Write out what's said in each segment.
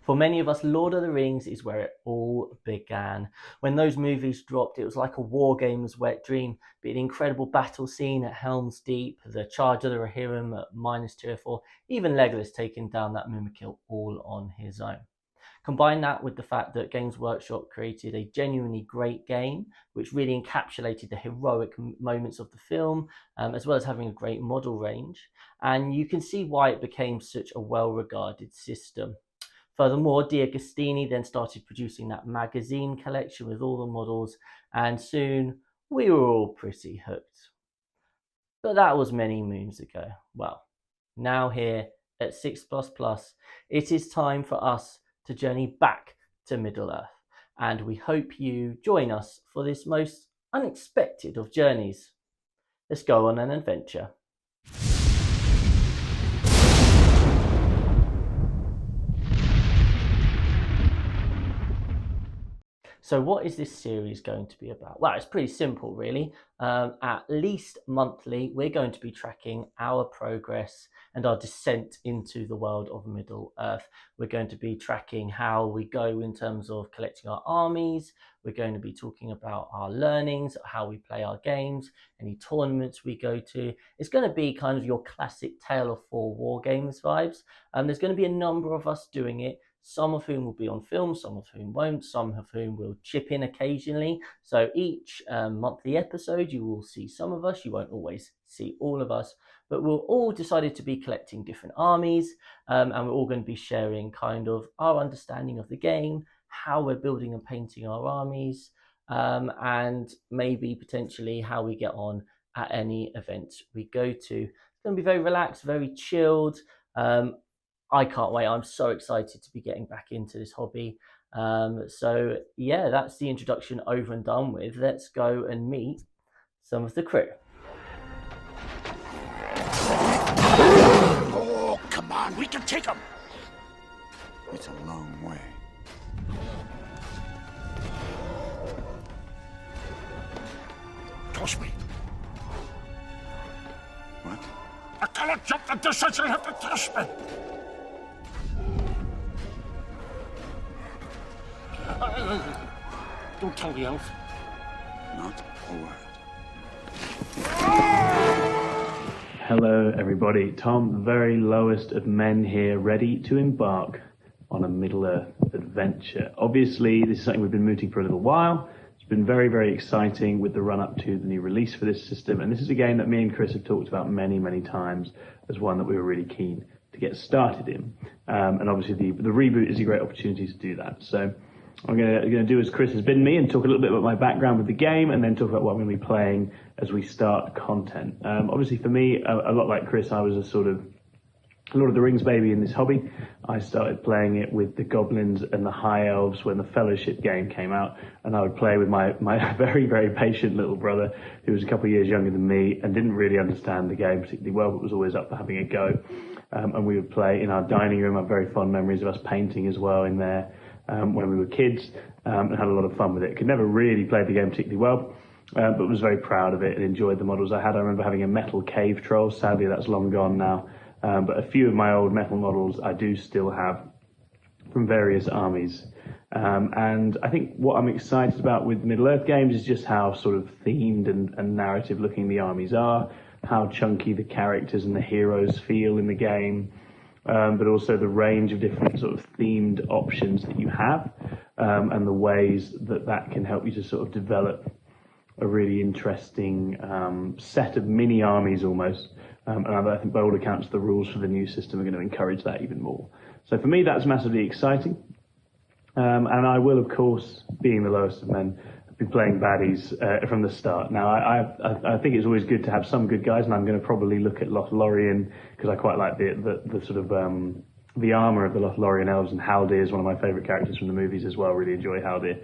For many of us, Lord of the Rings is where it all began. When those movies dropped, it was like a war game's wet dream. Be an incredible battle scene at Helm's Deep, the charge of the Rohirrim at Minas Tirith, even Legolas taking down that Mimikill all on his own. Combine that with the fact that Games Workshop created a genuinely great game, which really encapsulated the heroic moments of the film, as well as having a great model range, and you can see why it became such a well-regarded system. Furthermore, D'Agostini then started producing that magazine collection with all the models, and soon we were all pretty hooked. But that was many moons ago. Well, now here at 6 it is time for us to journey back to Middle-earth, and we hope you join us for this most unexpected of journeys. Let's go on an adventure. So what is this series going to be about? Well, it's pretty simple, really. At least monthly, we're going to be tracking our progress and our descent into the world of Middle-earth. We're going to be tracking how we go in terms of collecting our armies. We're going to be talking about our learnings, how we play our games, any tournaments we go to. It's going to be kind of your classic Tale of Four War Games vibes. There's going to be a number of us doing it, some of whom will be on film, some of whom won't, some of whom will chip in occasionally. So each monthly episode, you will see some of us. You won't always see all of us, but we'll all decided to be collecting different armies, and we're all going to be sharing kind of our understanding of the game, how we're building and painting our armies, and maybe potentially how we get on at any event we go to. It's going to be very relaxed, very chilled. I can't wait. I'm so excited to be getting back into this hobby. So yeah, that's the introduction over and done with. Let's go and meet some of the crew. Oh, come on, we can take them. It's a long way. Toss me. What? I cannot jump the distance, you'll have to toss me. Don't tell the elf. Not a word. Hello everybody, Tom, the very lowest of men here, ready to embark on a Middle-earth adventure. Obviously, this is something we've been mooting for a little while. It's been very, very exciting with the run-up to the new release for this system, and this is a game that me and Chris have talked about many, many times as one that we were really keen to get started in. And obviously the reboot is a great opportunity to do that. So I'm going to do as Chris has bidden me and talk a little bit about my background with the game, and then talk about what I'm going to be playing as we start content. Obviously for me, a lot like Chris, I was a sort of Lord of the Rings baby in this hobby. I started playing it with the goblins and the high elves when the Fellowship game came out, and I would play with my very, very patient little brother who was a couple of years younger than me and didn't really understand the game particularly well, but was always up for having a go. And we would play in our dining room. I have very fond memories of us painting as well in there when we were kids, and had a lot of fun with it. Could never really play the game particularly well, but was very proud of it and enjoyed the models I had. I remember having a metal cave troll. Sadly, that's long gone now. But a few of my old metal models I do still have from various armies. And I think what I'm excited about with Middle-earth games is just how sort of themed and narrative looking the armies are, how chunky the characters and the heroes feel in the game, but also the range of different sort of themed options that you have, and the ways that can help you to sort of develop a really interesting set of mini armies almost. And I think by all accounts the rules for the new system are going to encourage that even more. So for me that's massively exciting. And I will, of course, being the lowest of men, be playing baddies from the start. Now I think it's always good to have some good guys, and I'm going to probably look at Lothlorien because I quite like the sort of the armor of the Lothlorien elves, and Haldir is one of my favorite characters from the movies as well. Really enjoy Haldir.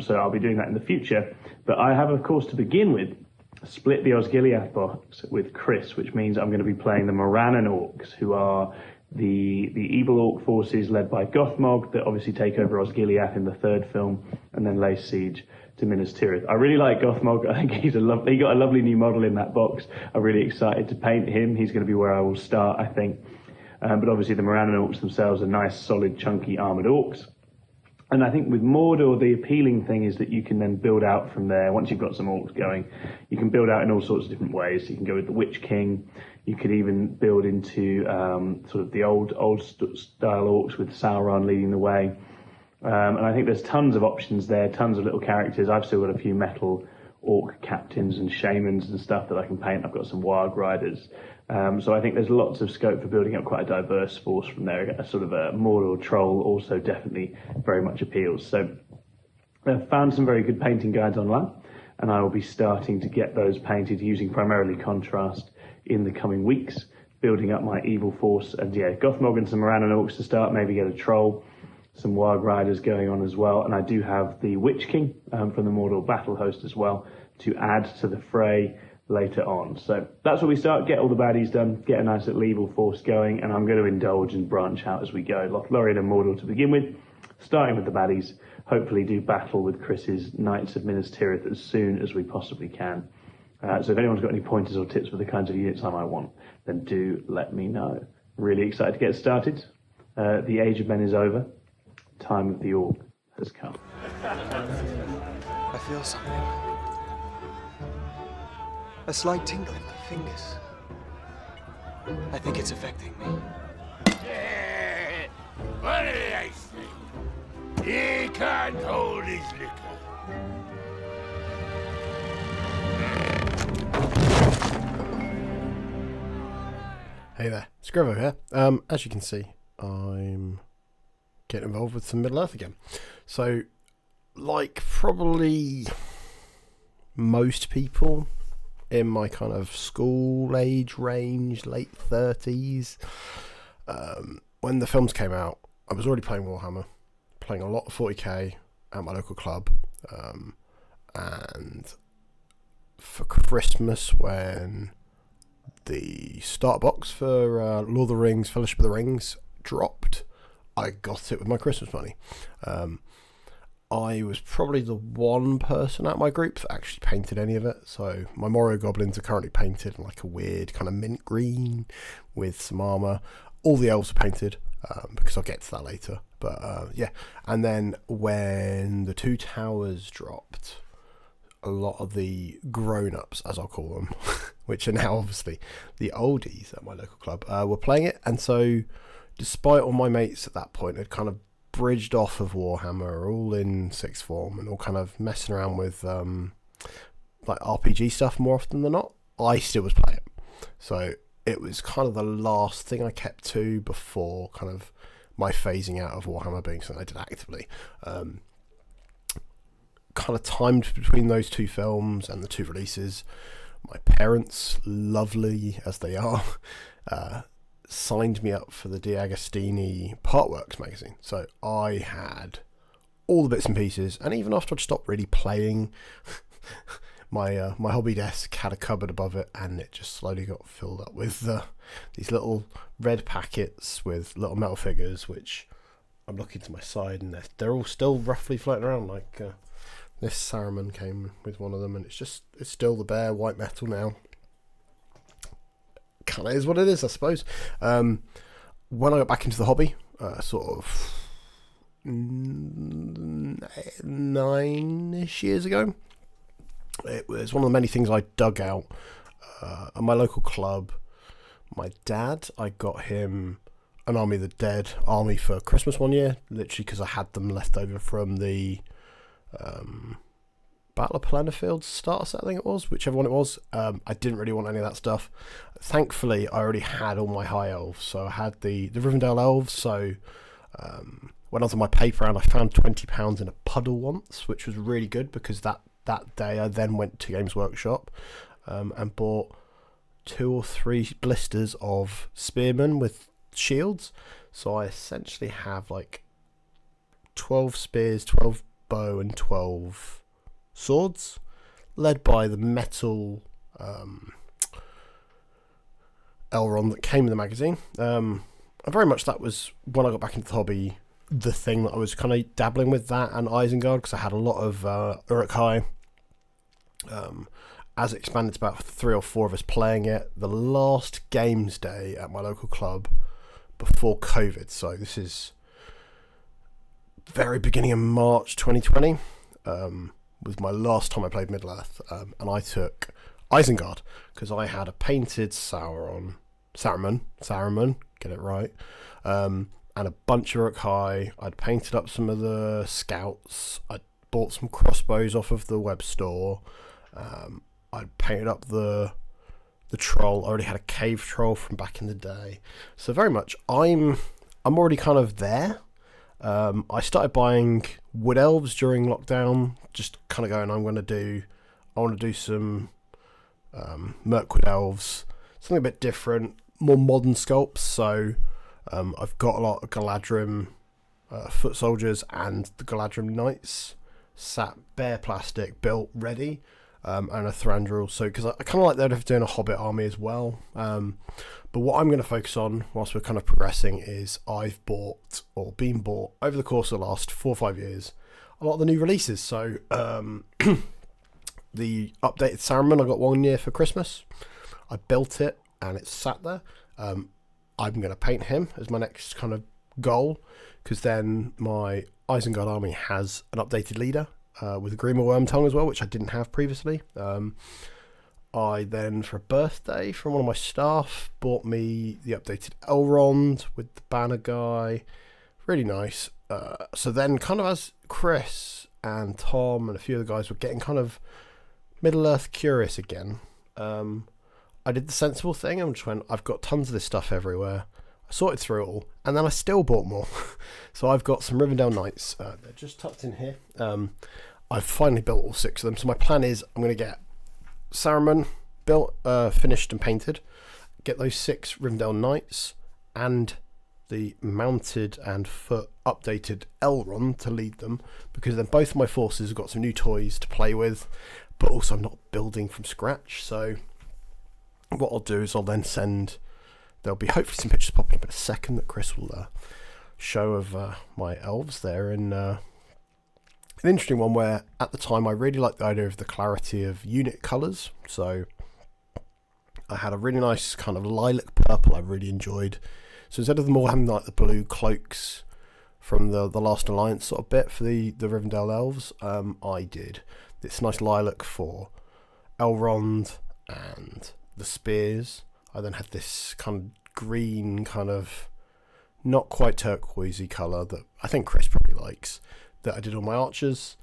So I'll be doing that in the future. But I have, of course, to begin with, split the Osgiliath box with Chris, which means I'm going to be playing the Morannon Orcs, who are the evil orc forces led by Gothmog that obviously take over Osgiliath in the third film and then lay siege to Minas Tirith. I really like Gothmog. I think he got a lovely new model in that box. I'm really excited to paint him. He's going to be where I will start, I think. But obviously the Morannon orcs themselves are nice, solid, chunky armoured orcs. And I think with Mordor, the appealing thing is that you can then build out from there. Once you've got some orcs going, you can build out in all sorts of different ways. You can go with the Witch King. You could even build into sort of the old style orcs with Sauron leading the way. And I think there's tons of options there, tons of little characters. I've still got a few metal orc captains and shamans and stuff that I can paint. I've got some Warg Riders. So I think there's lots of scope for building up quite a diverse force from there. A sort of a Mordor troll also definitely very much appeals. So I've found some very good painting guides online, and I will be starting to get those painted using primarily contrast in the coming weeks, building up my evil force. And yeah, Gothmog and some Morannon orcs to start, maybe get a troll, some Warg Riders going on as well. And I do have the Witch King from the Mordor battle host as well to add to the fray later on. So that's where we start, get all the baddies done, get a nice little evil force going, and I'm going to indulge and branch out as we go. Lothlorien and Mordor to begin with, starting with the baddies, hopefully do battle with Chris's Knights of Minas Tirith as soon as we possibly can. So if anyone's got any pointers or tips for the kinds of units I might want, then do let me know. Really excited to get started. The age of men is over. Time of the orc has come. I feel something. A slight tingling of fingers. I think it's affecting me. Yeah. What did I say? He can't hold his liquor. Hey there, Scrivo here. As you can see, I'm getting involved with some Middle Earth again. So, like probably most people in my kind of school age range, late 30s, when the films came out, I was already playing Warhammer, playing a lot of 40k at my local club, and for Christmas, when the starter box for Lord of the Rings, Fellowship of the Rings dropped, I got it with my Christmas money. I was probably the one person at my group that actually painted any of it. So my Morio goblins are currently painted in like a weird kind of mint green with some armour. All the elves are painted, because I'll get to that later. But yeah, and then when the Two Towers dropped, a lot of the grown-ups, as I'll call them, which are now obviously the oldies at my local club, were playing it. And so despite all my mates at that point had kind of bridged off of Warhammer, all in sixth form and all kind of messing around with like RPG stuff more often than not, I still was playing it. So it was kind of the last thing I kept to before kind of my phasing out of Warhammer being something I did actively. Kind of timed between those two films and the two releases, my parents, lovely as they are, signed me up for the D'Agostini Partworks magazine. So I had all the bits and pieces, and even after I'd stopped really playing, my hobby desk had a cupboard above it, and it just slowly got filled up with these little red packets with little metal figures, which I'm looking to my side, and they're all still roughly floating around. Like this Saruman came with one of them, and it's still the bare white metal now. Kind of is what it is, I suppose. When I got back into the hobby, sort of 9-ish years ago, it was one of the many things I dug out at my local club. My dad, I got him an Army of the Dead army for Christmas one year, literally because I had them left over from the Battle of Palanderfield starter set, I think it was, whichever one it was. I didn't really want any of that stuff. Thankfully, I already had all my high elves, so I had the Rivendell elves. So when I was on my paper round, I found £20 in a puddle once, which was really good, because that day I then went to Games Workshop and bought 2 or 3 blisters of spearmen with shields. So I essentially have like 12 spears, 12 bow, and 12 swords, led by the metal Elrond that came in the magazine. And very much that was, when I got back into the hobby, the thing that I was kind of dabbling with, that and Isengard, because I had a lot of Uruk-hai. As it expanded to about 3 or 4 of us playing it, the last games day at my local club, before COVID. So this is very beginning of March 2020. Was my last time I played Middle-earth, and I took Isengard because I had a painted Saruman, get it right, and a bunch of Uruk-hai. I'd painted up some of the scouts. I'd bought some crossbows off of the web store. I'd painted up the troll. I already had a cave troll from back in the day, so very much I'm already kind of there. I started buying wood elves during lockdown, just kind of going, I want to do some Mirkwood elves, something a bit different, more modern sculpts. So I've got a lot of Galadrim foot soldiers and the Galadrim knights sat bare plastic, built, ready, and a Thranduil. So because I kind of like the idea of doing a Hobbit army as well. But what I'm going to focus on whilst we're kind of progressing is I've bought or been bought over the course of the last 4 or 5 years a lot of the new releases. So the updated Saruman I got 1 year for Christmas. I built it and it's sat there. I'm going to paint him as my next kind of goal, because then my Isengard army has an updated leader with a Grima Wormtongue as well, which I didn't have previously. I then, for a birthday from one of my staff, bought me the updated Elrond with the banner guy. Really nice. So then, kind of as Chris and Tom and a few of the guys were getting kind of Middle-earth curious again, I did the sensible thing and just went, I've got tons of this stuff everywhere. I sorted through it all, and then I still bought more. So I've got some Rivendell Knights. They're just tucked in here. I've finally built all 6 of them. So my plan is I'm going to get Saruman built, finished and painted, get those 6 Rivendell Knights and the mounted and foot updated Elrond to lead them, because then both of my forces have got some new toys to play with, but also I'm not building from scratch. So what I'll do is I'll then send, there'll be hopefully some pictures popping up in a second that Chris will show of my elves there, and an interesting one where at the time I really liked the idea of the clarity of unit colours. So I had a really nice kind of lilac purple I really enjoyed. So instead of them all having like the blue cloaks from the Last Alliance sort of bit for the Rivendell elves, I did this nice lilac for Elrond and the spears. I then had this kind of green, kind of not quite turquoisey colour that I think Chris probably likes, that I did on my archers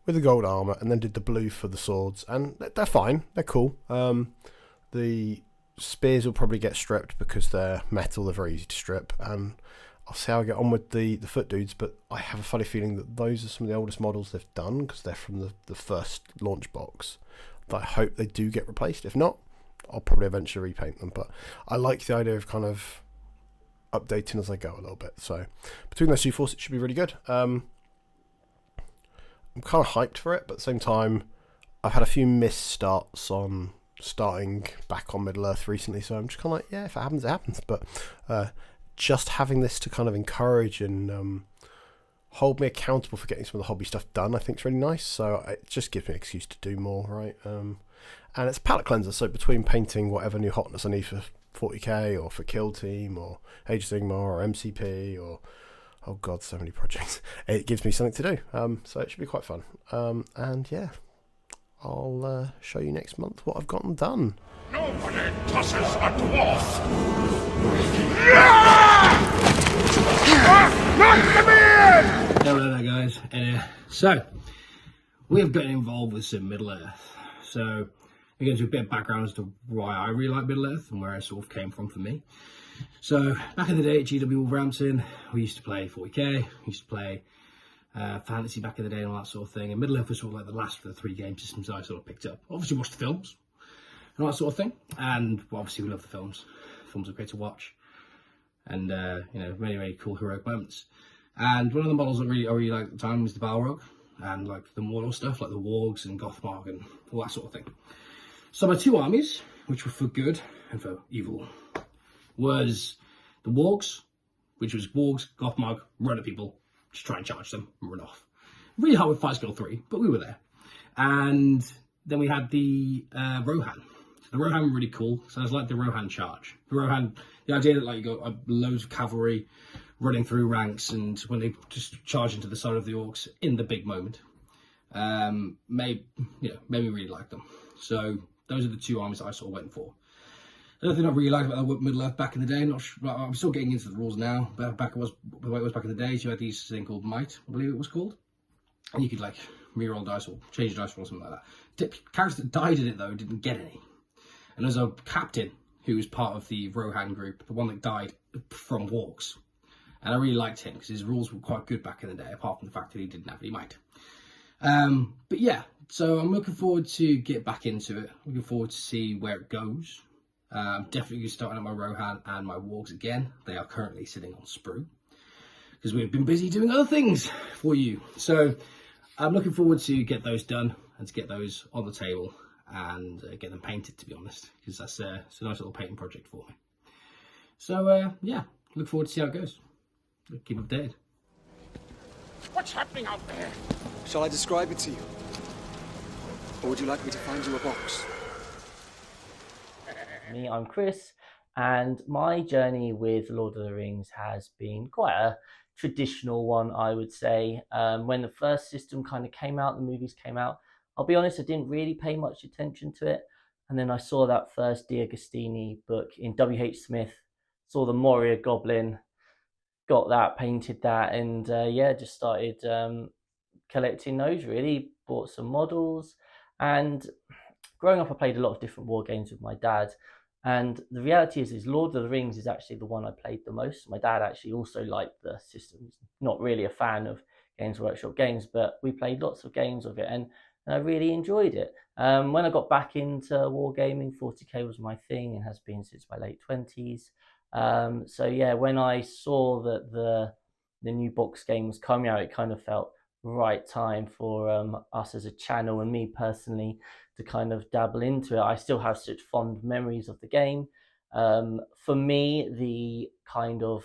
with the gold armour, and then did the blue for the swords, and they're fine, they're cool. The spears will probably get stripped because they're metal, they're very easy to strip, and I'll see how I get on with the foot dudes, but I have a funny feeling that those are some of the oldest models they've done, because they're from the first launch box, that I hope they do get replaced. If not, I'll probably eventually repaint them, but I like the idea of kind of updating as I go a little bit. So between those 2 forces, it should be really good. I'm kind of hyped for it, but at the same time, I've had a few missed starts on starting back on Middle-earth recently, so I'm just kind of like, yeah, if it happens, it happens. But just having this to kind of encourage and hold me accountable for getting some of the hobby stuff done, I think is really nice. So it just gives me an excuse to do more, right? And it's a palette cleanser, so between painting whatever new hotness I need for 40k or for Kill Team or Age of Sigmar or MCP or oh god, so many projects, it gives me something to do. So it should be quite fun. And yeah, I'll show you next month what I've gotten done. Nobody tosses a dwarf! Not the Hello there guys, so we have gotten involved with some Middle-earth. So again, to a bit of background as to why I really like Middle-earth and where it sort of came from for me. So back in the day at GW Wolverhampton, we used to play 40k, we used to play fantasy back in the day and all that sort of thing, and Middle-earth was sort of like the last of the 3 game systems I sort of picked up. Obviously watched the films and all that sort of thing, and well, obviously we love the films. Films are great to watch, and you know, many, very cool heroic moments. And one of the models that I really liked at the time was the Balrog, and like the Mordor stuff, like the Wargs and Gothmog and all that sort of thing. So my 2 armies, which were for good and for evil, was the Wargs, which was Wargs, Gothmog, run at people, just try and charge them and run off. Really hard with 5 skill 3, but we were there. And then we had the Rohan. The Rohan were really cool. So it's like the Rohan charge. The Rohan, the idea that like you got loads of cavalry running through ranks, and when they just charge into the side of the orcs in the big moment, made me really like them. So those are the two armies I sort of went for. Another thing I really liked about Middle Earth back in the day, I'm still getting into the rules now, but the way it was back in the day, you had these thing called Might, I believe it was called, and you could like reroll dice or change dice roll or something like that. Characters that died in it though didn't get any. And there's a captain who was part of the Rohan group, the one that died from walks, and I really liked him because his rules were quite good back in the day, apart from the fact that he didn't have any might. But yeah, so I'm looking forward to get back into it. Looking forward to see where it goes. Definitely starting at my Rohan and my Wargs again. They are currently sitting on Sprue because we've been busy doing other things for you. So I'm looking forward to get those done and to get those on the table and get them painted, to be honest, because it's a nice little painting project for me. So yeah, look forward to see how it goes. Keep updated. What's happening out there? Shall I describe it to you? Or would you like me to find you a box? I'm Chris, and my journey with Lord of the Rings has been quite a traditional one, I would say. When the first system kind of came out, the movies came out, I'll be honest, I didn't really pay much attention to it. And then I saw that first D'Agostini book in W.H. Smith, saw the Moria Goblin, got that, painted that, and just started collecting those really, bought some models. And growing up, I played a lot of different war games with my dad. And the reality is Lord of the Rings is actually the one I played the most. My dad actually also liked the system. He's not really a fan of Games Workshop games, but we played lots of games of it, and I really enjoyed it. When I got back into wargaming, 40k was my thing and has been since my late 20s. So yeah, when I saw that the new box game was coming out, it kind of felt right time for us as a channel and me personally to kind of dabble into it. I still have such fond memories of the game. For me, the kind of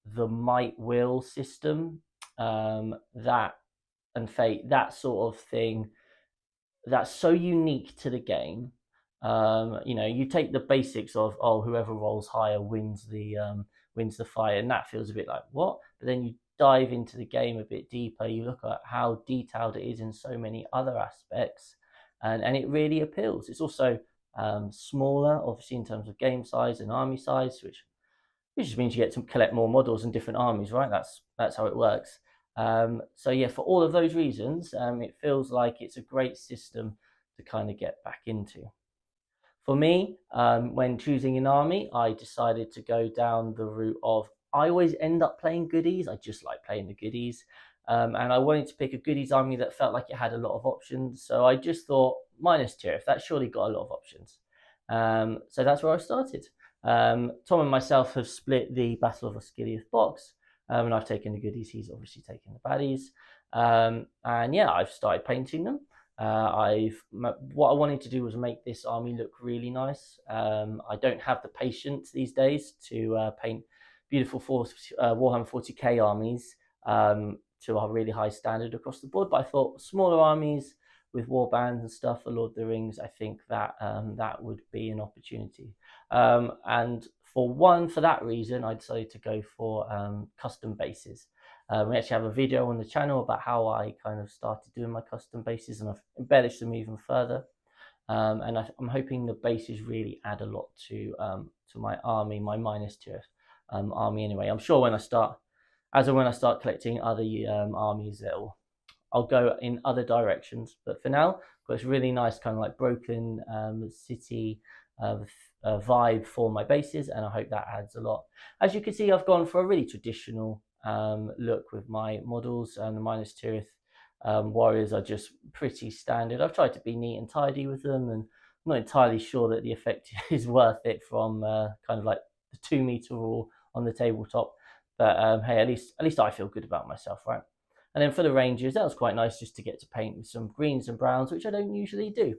the might will system, that and fate, that sort of thing, that's so unique to the game. You take the basics of whoever rolls higher wins the fight, and that feels a bit like what? But then you dive into the game a bit deeper. You look at how detailed it is in so many other aspects, and it really appeals. It's also smaller, obviously in terms of game size and army size, which just means you get to collect more models and different armies, right? That's how it works. So yeah, for all of those reasons, it feels like it's a great system to kind of get back into. For me, when choosing an army, I decided to go down the route of, I always end up playing goodies. I just like playing the goodies. And I wanted to pick a goodies army that felt like it had a lot of options. So I just thought, minus tier, that surely got a lot of options. So that's where I started. Tom and myself have split the Battle of Osgiliath box. And I've taken the goodies, he's obviously taken the baddies. And yeah, I've started painting them. What I wanted to do was make this army look really nice. I don't have the patience these days to paint beautiful Warhammer 40k armies to a really high standard across the board, but I thought smaller armies with war bands and stuff for Lord of the Rings, I think that that would be an opportunity. And for that reason, I decided to go for custom bases. We actually have a video on the channel about how I kind of started doing my custom bases, and I've embellished them even further. And I'm hoping the bases really add a lot to my army, my minus tier army anyway. I'm sure when I start collecting other armies, I'll go in other directions. But for now, I've got this really nice kind of like broken city vibe for my bases, and I hope that adds a lot. As you can see, I've gone for a really traditional look with my models, and the minus tier warriors are just pretty standard. I've tried to be neat and tidy with them, and I'm not entirely sure that the effect is worth it from kind of like the 2 meter rule on the tabletop. But hey, at least I feel good about myself, right? And then for the Rangers, that was quite nice just to get to paint with some greens and browns, which I don't usually do.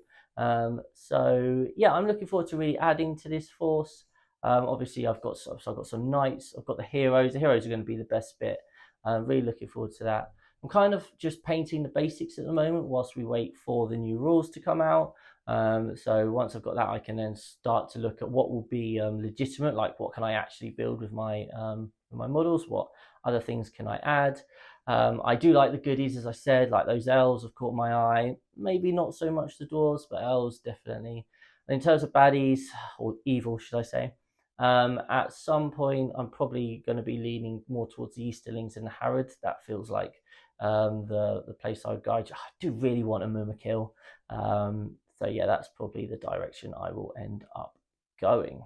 So yeah, I'm looking forward to really adding to this force. Obviously, I've got some knights. I've got the heroes. The heroes are going to be the best bit. I'm really looking forward to that. I'm kind of just painting the basics at the moment whilst we wait for the new rules to come out. So once I've got that, I can then start to look at what will be legitimate, like what can I actually build with my models, what other things can I add. I do like the goodies, as I said, like those elves have caught my eye. Maybe not so much the dwarves, but elves definitely. And in terms of baddies, or evil, should I say, at some point I'm probably going to be leaning more towards the Easterlings and the Harrods. That feels like the place I would guide. I do really want a Mumakil. So yeah, that's probably the direction I will end up going.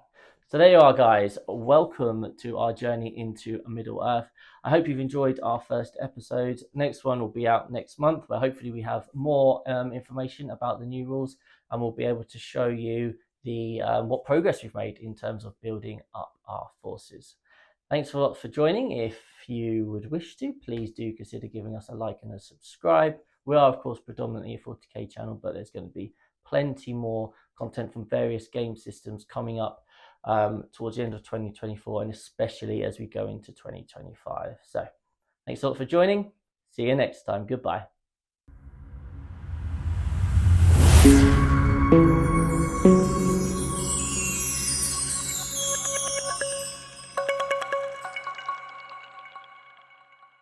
So there you are, guys. Welcome to our journey into Middle Earth. I hope you've enjoyed our first episode. Next one will be out next month, where hopefully we have more information about the new rules, and we'll be able to show you the what progress we've made in terms of building up our forces. Thanks a lot for joining. If you would wish to, please do consider giving us a like and a subscribe. We are, of course, predominantly a 40k channel, but there's going to be plenty more content from various game systems coming up towards the end of 2024, and especially as we go into 2025. So thanks a lot for joining. See you next time. Goodbye.